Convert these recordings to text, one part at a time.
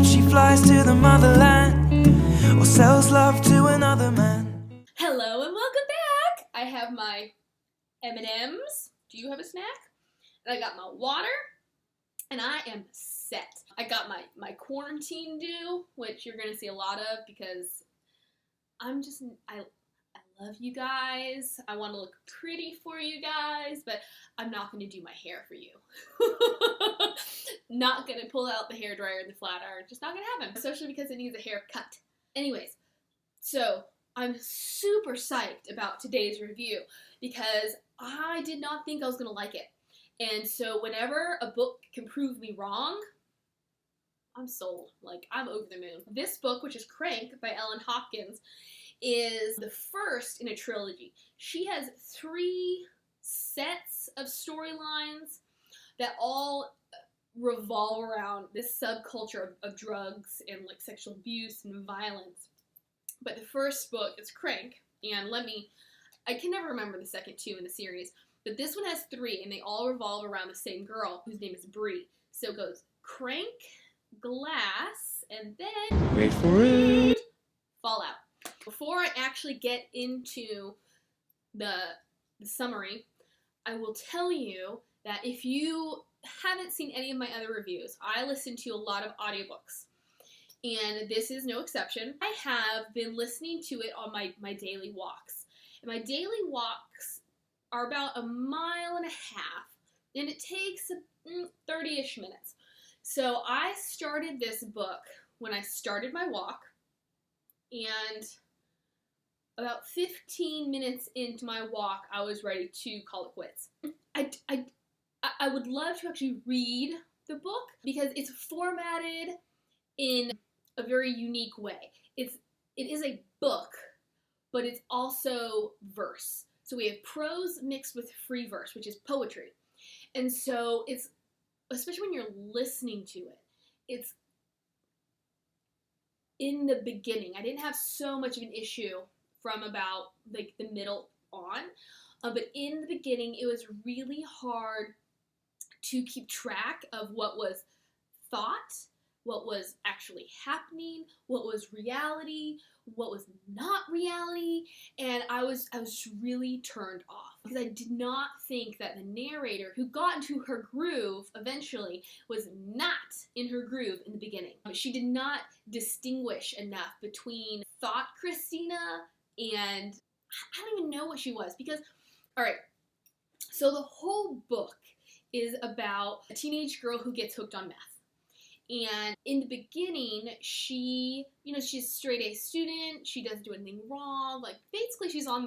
she flies to the motherland or sells love to another man. Hello and welcome back. I have my M&Ms. Do you have a snack? And I got my water, and I am set. I got my quarantine dew, which you're gonna see a lot of because I love you guys. I want to look pretty for you guys, but I'm not going to do my hair for you. Not going to pull out the hairdryer and the flat iron. Just not going to happen, especially because it needs a haircut. Anyways, so I'm super psyched about today's review because I did not think I was going to like it. And so whenever a book can prove me wrong, I'm sold. Like, I'm over the moon. This book, which is Crank by Hopkins, is the first in a trilogy. She has 3 sets of storylines that all revolve around this subculture of drugs and like sexual abuse and violence. But the first book is Crank, and I can never remember the second 2 in the series, but this one has 3, and they all revolve around the same girl whose name is Bree. So it goes Crank, Glass, and then Wait for it. Fallout. Before I actually get into the summary, I will tell you that if you haven't seen any of my other reviews, I listen to a lot of audiobooks, and this is no exception. I have been listening to it on my daily walks, and my daily walks are about 1.5 miles, and it takes 30-ish minutes. So I started this book when I started my walk, and about 15 minutes into my walk, I was ready to call it quits. I would love to actually read the book because it's formatted in a very unique way. It is a book, but it's also verse. So we have prose mixed with free verse, which is poetry. And so it's, especially when you're listening to it, it's in the beginning. I didn't have so much of an issue from about like the middle on, but in the beginning it was really hard to keep track of what was thought, what was actually happening, what was reality, what was not reality, and I was really turned off because I did not think that the narrator, who got into her groove eventually, was not in her groove in the beginning. She did not distinguish enough between thought Christina and I don't even know what she was because, alright, so the whole book is about a teenage girl who gets hooked on meth. And in the beginning, she's a straight A student, she doesn't do anything wrong, like basically she's on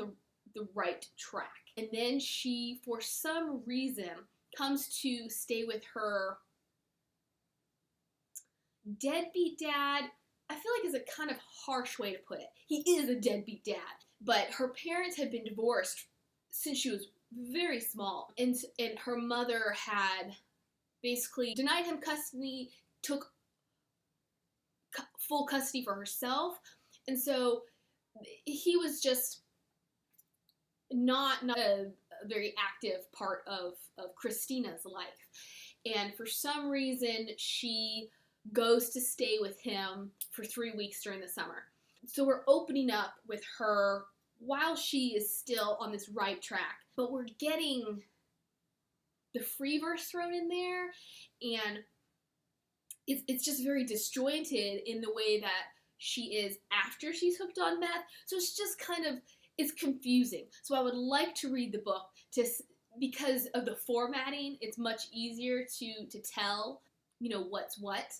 the right track. And then she, for some reason, comes to stay with her deadbeat dad. I feel like is a kind of harsh way to put it. He is a deadbeat dad, but her parents had been divorced since she was very small, and her mother had basically denied him custody, took full custody for herself, and so he was just not a very active part of Christina's life. And for some reason, she goes to stay with him for 3 weeks during the summer. So we're opening up with her while she is still on this right track, but we're getting the free verse thrown in there, and it's just very disjointed in the way that she is after she's hooked on meth. So it's just kind of, it's confusing. So I would like to read the book because of the formatting. It's much easier to tell, what's what.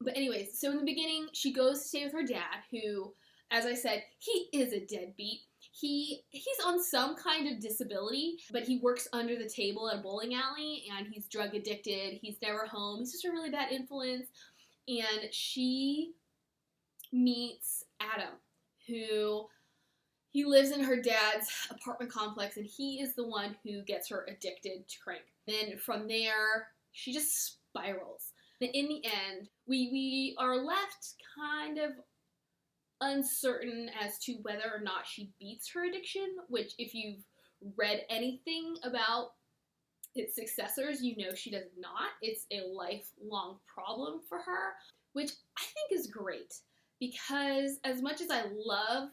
But anyways, so in the beginning, she goes to stay with her dad, who, as I said, he is a deadbeat. He's on some kind of disability, but he works under the table at a bowling alley, and he's drug addicted. He's never home. He's just a really bad influence. And she meets Adam, who he lives in her dad's apartment complex, and he is the one who gets her addicted to crank. Then from there, she just spirals. And in the end, we are left kind of uncertain as to whether or not she beats her addiction, which if you've read anything about its successors, you know she does not. It's a lifelong problem for her. which I think is great because as much as I love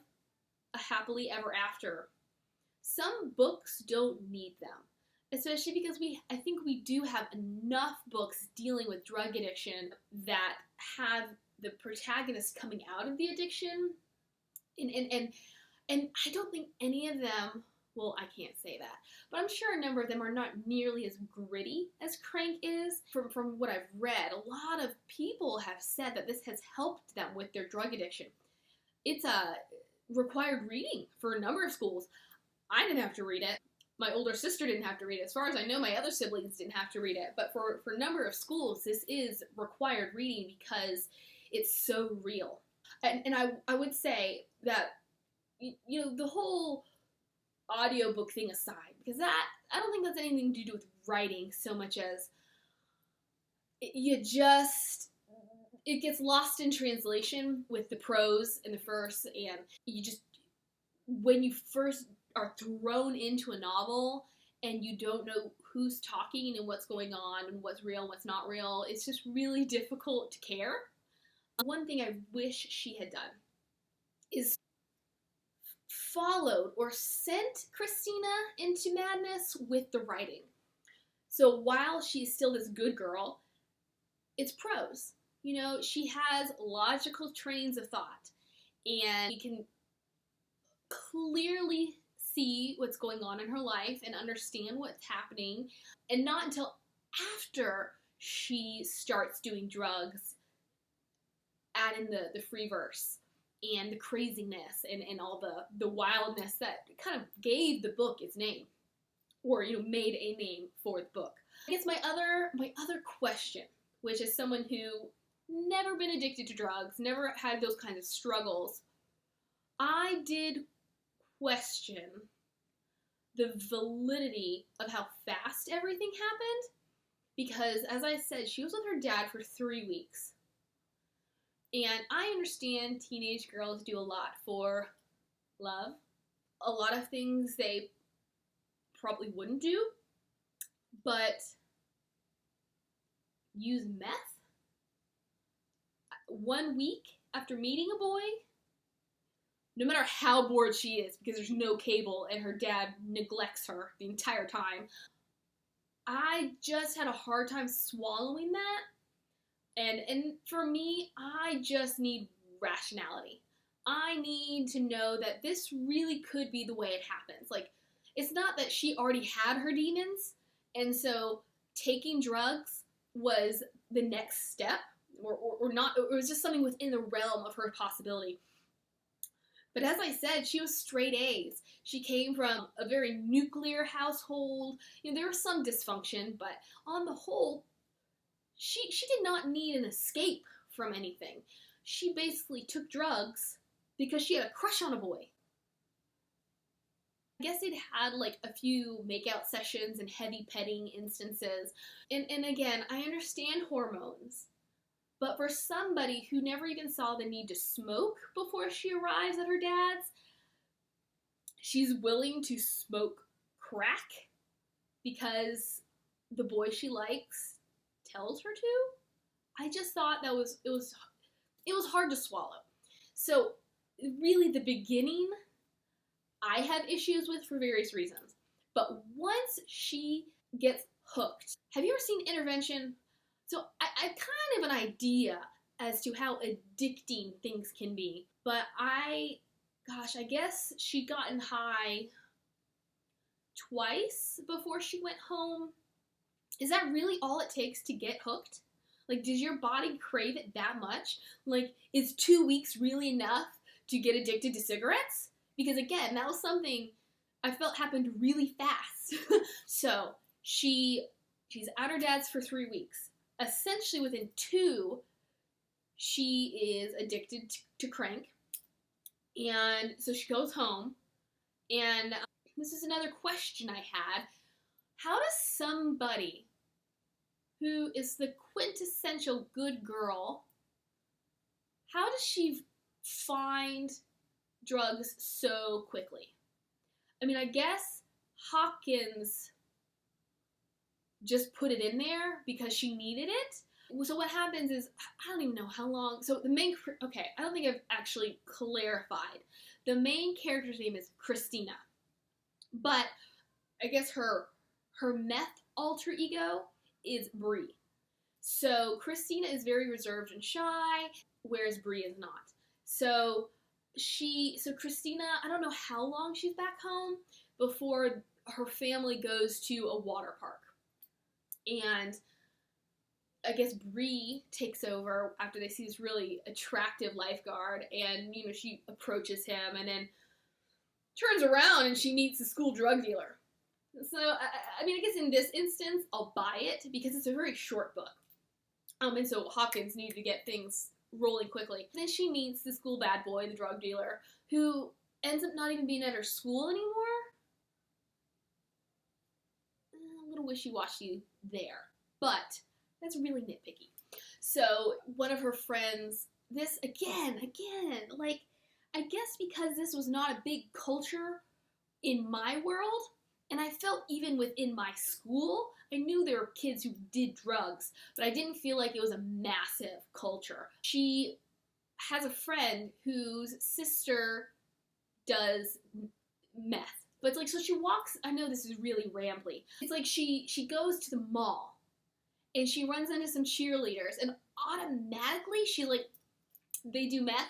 a happily ever after, some books don't need them. Especially because I think we do have enough books dealing with drug addiction that have the protagonist coming out of the addiction. And I don't think any of them, well, I can't say that, but I'm sure a number of them are not nearly as gritty as Crank is. From what I've read, a lot of people have said that this has helped them with their drug addiction. It's a required reading for a number of schools. I didn't have to read it. My older sister didn't have to read it. As far as I know, my other siblings didn't have to read it. But for a number of schools, this is required reading because it's so real. And I would say that, you know, the whole audiobook thing aside, because that, I don't think that's anything to do with writing so much as it gets lost in translation with the prose and the verse, and you just, when you first are thrown into a novel and you don't know who's talking and what's going on and what's real and what's not real, it's just really difficult to care. One thing I wish she had done is followed or sent Christina into madness with the writing. So while she's still this good girl, it's prose. You know, she has logical trains of thought, and we can clearly see what's going on in her life and understand what's happening, and not until after she starts doing drugs, add in the free verse and the craziness and all the wildness that kind of gave the book its name, or, you know, made a name for the book. I guess my other question, which is someone who never been addicted to drugs, never had those kinds of struggles, I did question the validity of how fast everything happened, because, as I said, she was with her dad for 3 weeks. And I understand teenage girls do a lot for love. A lot of things they probably wouldn't do, but use meth 1 week after meeting a boy, no matter how bored she is because there's no cable and her dad neglects her the entire time. I just had a hard time swallowing that. And for me, I just need rationality. I need to know that this really could be the way it happens. Like, it's not that she already had her demons, and so taking drugs was the next step, or not, it was just something within the realm of her possibility. But as I said, she was straight A's. She came from a very nuclear household. You know, there was some dysfunction, but on the whole, she did not need an escape from anything. She basically took drugs because she had a crush on a boy. I guess they'd had like a few makeout sessions and heavy petting instances. And again, I understand hormones. But for somebody who never even saw the need to smoke before she arrives at her dad's, she's willing to smoke crack because the boy she likes tells her to. I just thought that it was hard to swallow. So really the beginning I have issues with for various reasons. But once she gets hooked, have you ever seen Intervention? So I have kind of an idea as to how addicting things can be. But I guess she'd gotten high twice before she went home. Is that really all it takes to get hooked? Like, does your body crave it that much? Like, is 2 weeks really enough to get addicted to cigarettes? Because again, that was something I felt happened really fast. So she's at her dad's for 3 weeks. Essentially within 2, she is addicted to crank. And so she goes home. And this is another question I had. How does somebody who is the quintessential good girl, how does she find drugs so quickly? I mean, I guess Hopkins just put it in there because she needed it, So what happens is, I don't even know how long. So the main, okay, I don't think I've actually clarified. The main character's name is Christina, but I guess her meth alter ego is Bree. So Christina is very reserved and shy, whereas Bree is not. So Christina, I don't know how long she's back home before her family goes to a water park. And I guess Bree takes over after they see this really attractive lifeguard, and she approaches him, and then turns around and she meets the school drug dealer. So I mean, I guess in this instance, I'll buy it because it's a very short book. And so Hopkins needed to get things rolling quickly. Then she meets the school bad boy, the drug dealer, who ends up not even being at her school anymore. A little wishy-washy there, but that's really nitpicky. So one of her friends, this again, like, I guess because this was not a big culture in my world, and I felt even within my school, I knew there were kids who did drugs, but I didn't feel like it was a massive culture. She has a friend whose sister does meth. But it's like, so she walks, I know this is really rambly. It's like she goes to the mall and she runs into some cheerleaders and automatically they do meth.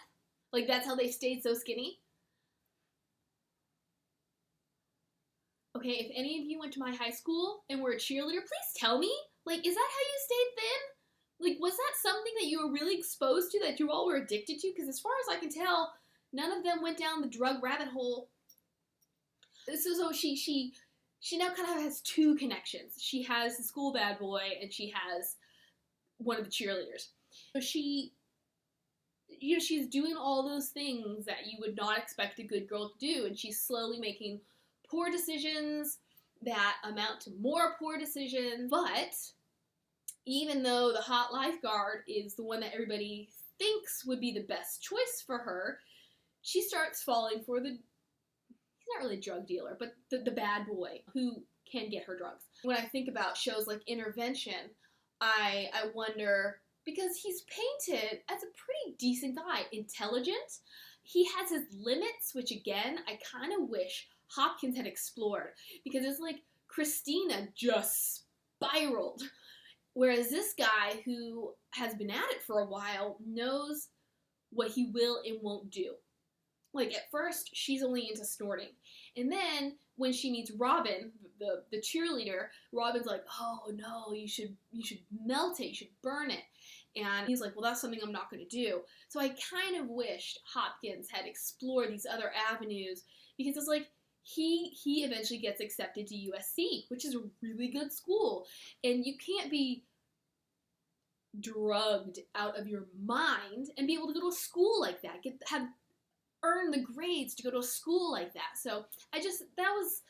Like, that's how they stayed so skinny. Okay, if any of you went to my high school and were a cheerleader, please tell me. Like, is that how you stayed thin? Like, was that something that you were really exposed to that you all were addicted to? Because as far as I can tell, none of them went down the drug rabbit hole. So she now kind of has two connections. She has the school bad boy and she has one of the cheerleaders. So she's doing all those things that you would not expect a good girl to do, and she's slowly making poor decisions that amount to more poor decisions. But even though the hot lifeguard is the one that everybody thinks would be the best choice for her, she starts falling for he's not really a drug dealer, but the bad boy who can get her drugs. When I think about shows like Intervention, I wonder, because he's painted as a pretty decent guy, intelligent. He has his limits, which again, I kind of wish Hopkins had explored, because it's like Christina just spiraled, whereas this guy who has been at it for a while knows what he will and won't do. Like, at first, she's only into snorting, and then when she meets Robin, the cheerleader, Robin's like, oh no, you should melt it, you should burn it. And he's like, well, that's something I'm not going to do. So I kind of wished Hopkins had explored these other avenues, because it's like, he eventually gets accepted to USC, which is a really good school. And you can't be drugged out of your mind and be able to go to a school like that, earn the grades to go to a school like that. So that was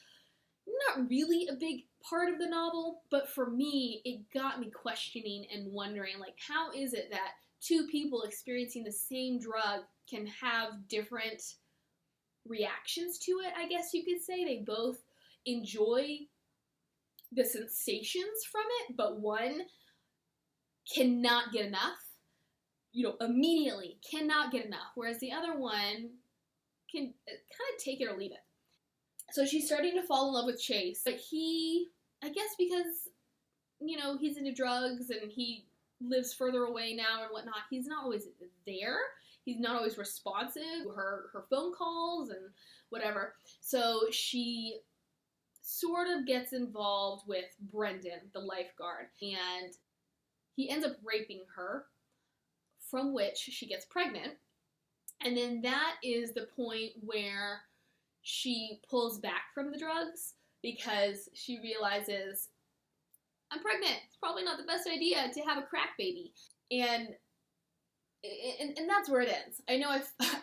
not really a big part of the novel, but for me, it got me questioning and wondering, like, how is it that two people experiencing the same drug can have different reactions to it, I guess you could say. They both enjoy the sensations from it, but one cannot get enough, immediately cannot get enough, whereas the other one can kind of take it or leave it. So she's starting to fall in love with Chase, but he, I guess because, he's into drugs and he lives further away now and whatnot, he's not always there. He's not always responsive to her phone calls and whatever. So she sort of gets involved with Brendan, the lifeguard, and he ends up raping her, from which she gets pregnant. And then that is the point where she pulls back from the drugs because she realizes, I'm pregnant. It's probably not the best idea to have a crack baby. And that's where it ends. I know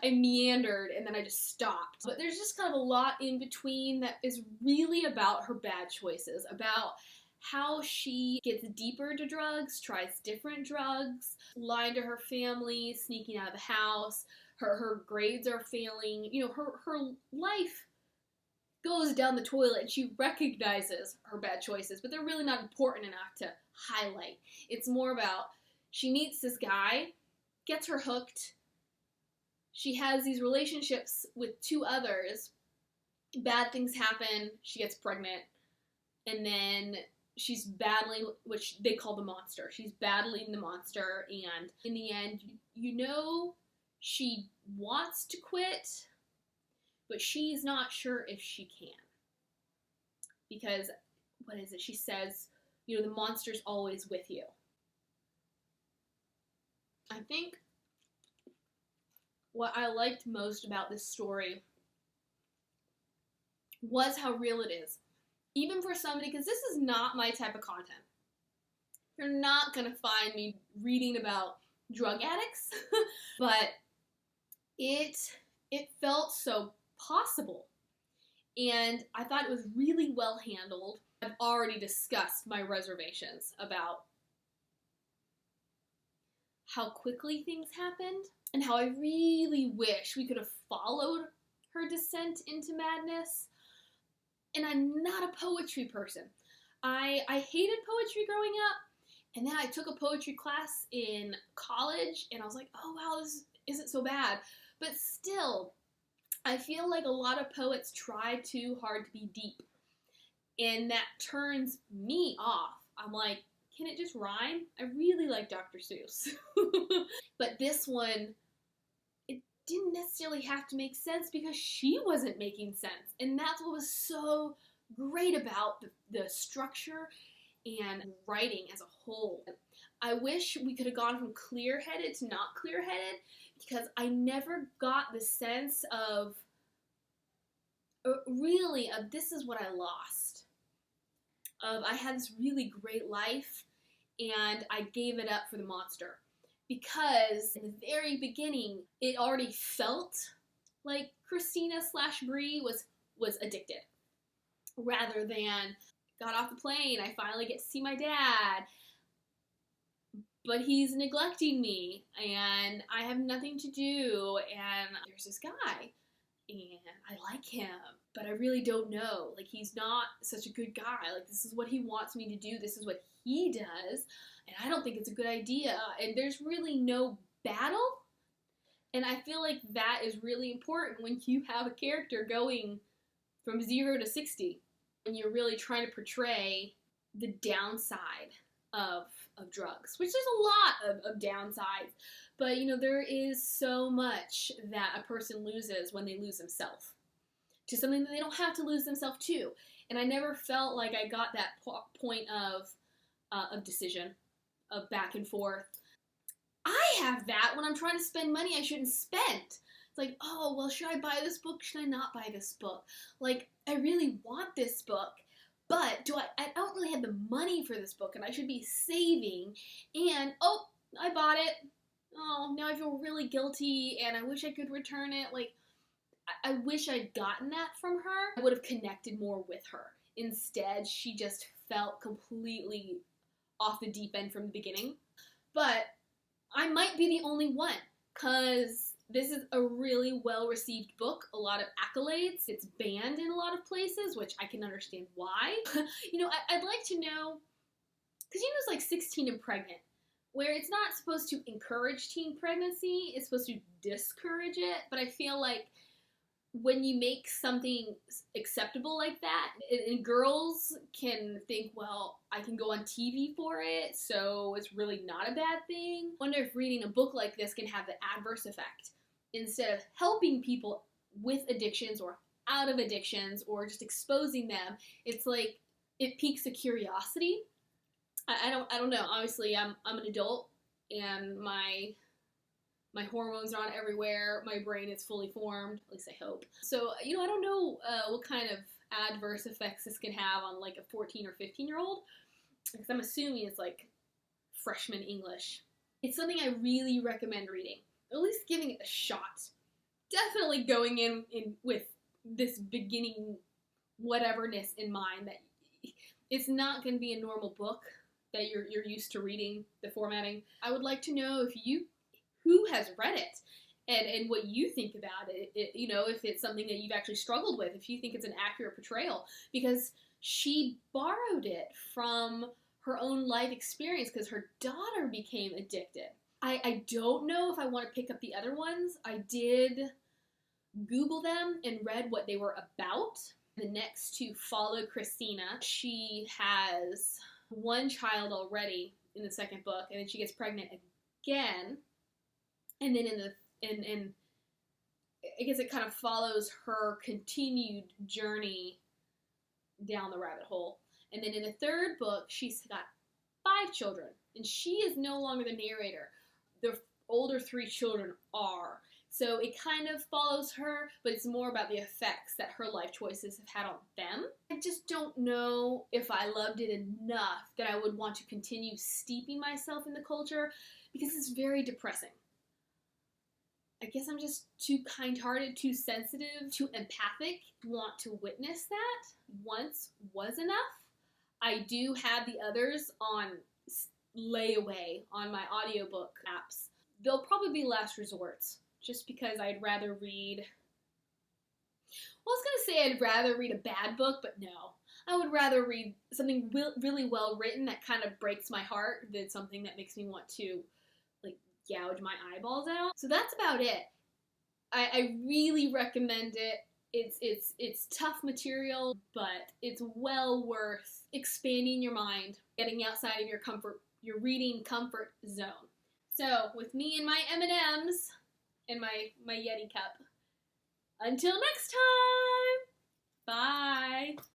I meandered and then I just stopped. But there's just kind of a lot in between that is really about her bad choices, about how she gets deeper into drugs, tries different drugs, lying to her family, sneaking out of the house, her grades are failing, her life goes down the toilet, and she recognizes her bad choices, but they're really not important enough to highlight. It's more about She meets this guy, gets her hooked. She has these relationships with 2 others. Bad things happen. She gets pregnant. And then she's battling, which they call the monster. She's battling the monster. And in the end, you know she wants to quit, but she's not sure if she can. Because, what is it? She says, you know, the monster's always with you. I think what I liked most about this story was how real it is. Even for somebody, because this is not my type of content. You're not going to find me reading about drug addicts, but it felt so possible. And I thought it was really well handled. I've already discussed my reservations about how quickly things happened and how I really wish we could have followed her descent into madness. And I'm not a poetry person. I hated poetry growing up, and then I took a poetry class in college, and I was like, oh wow, this isn't so bad. But still, I feel like a lot of poets try too hard to be deep, and that turns me off. I'm like, can it just rhyme? I really like Dr. Seuss. But this one, it didn't necessarily have to make sense because she wasn't making sense. And that's what was so great about the structure and writing as a whole. I wish we could have gone from clear-headed to not clear-headed, because I never got the sense of, really, of this is what I lost. I had this really great life, and I gave it up for the monster. Because in the very beginning, it already felt like Christina / Bree was addicted. Rather than, got off the plane, I finally get to see my dad, but he's neglecting me, and I have nothing to do, and there's this guy, and I like him, but I really don't know. Like, he's not such a good guy. Like, this is what he wants me to do. This is what he does, and I don't think it's a good idea. And there's really no battle. And I feel like that is really important when you have a character going from 0 to 60, and you're really trying to portray the downside of drugs, which there's a lot of downsides. But, you know, there is so much that a person loses when they lose themselves to something that they don't have to lose themselves to. And I never felt like I got that point of decision, of back and forth. I have that when I'm trying to spend money I shouldn't spend. It's like, oh, well, should I buy this book? Should I not buy this book? Like, I really want this book, but I don't really have the money for this book, and I should be saving, and, oh, I bought it. Oh, now I feel really guilty, and I wish I could return it. Like, I wish I'd gotten that from her. I would have connected more with her. Instead, she just felt completely off the deep end from the beginning. But I might be the only one, because this is a really well-received book, a lot of accolades. It's banned in a lot of places, which I can understand why. You know, I'd like to know, because you know it's like 16 and pregnant, where it's not supposed to encourage teen pregnancy, it's supposed to discourage it, but I feel like when you make something acceptable like that, and girls can think, well, I can go on TV for it, so it's really not a bad thing. I wonder if reading a book like this can have the adverse effect. Instead of helping people with addictions or out of addictions or just exposing them, it's like it piques a curiosity. I don't know. Obviously, I'm an adult, and my hormones are on everywhere. My brain is fully formed, at least I hope. So, you know, I don't know what kind of adverse effects this can have on like a 14 or 15-year-old, because I'm assuming it's like freshman English. It's something I really recommend reading, at least giving it a shot. Definitely going in with this beginning whateverness in mind, that it's not going to be a normal book that you're used to reading, the formatting. I would like to know who has read it and what you think about it, you know, if it's something that you've actually struggled with, if you think it's an accurate portrayal, because she borrowed it from her own life experience because her daughter became addicted. I don't know if I want to pick up the other ones. I did Google them and read what they were about. The next two follow Christina. She has one child already in the second book, and then she gets pregnant again. And then in I guess it kind of follows her continued journey down the rabbit hole. And then in the third book, she's got 5 children, and she is no longer the narrator. The older 3 children are. So it kind of follows her, but it's more about the effects that her life choices have had on them. I just don't know if I loved it enough that I would want to continue steeping myself in the culture, because it's very depressing. I guess I'm just too kind-hearted, too sensitive, too empathic, want to witness that. Once was enough. I do have the others on layaway on my audiobook apps. They'll probably be last resorts, just because I'd rather read... Well, I was going to say I'd rather read a bad book, but no. I would rather read something really well written that kind of breaks my heart than something that makes me want to gouge my eyeballs out. So that's about it. I really recommend it. It's tough material, but it's well worth expanding your mind, getting outside of your reading comfort zone. So with me and my M&Ms and my Yeti cup. Until next time. Bye.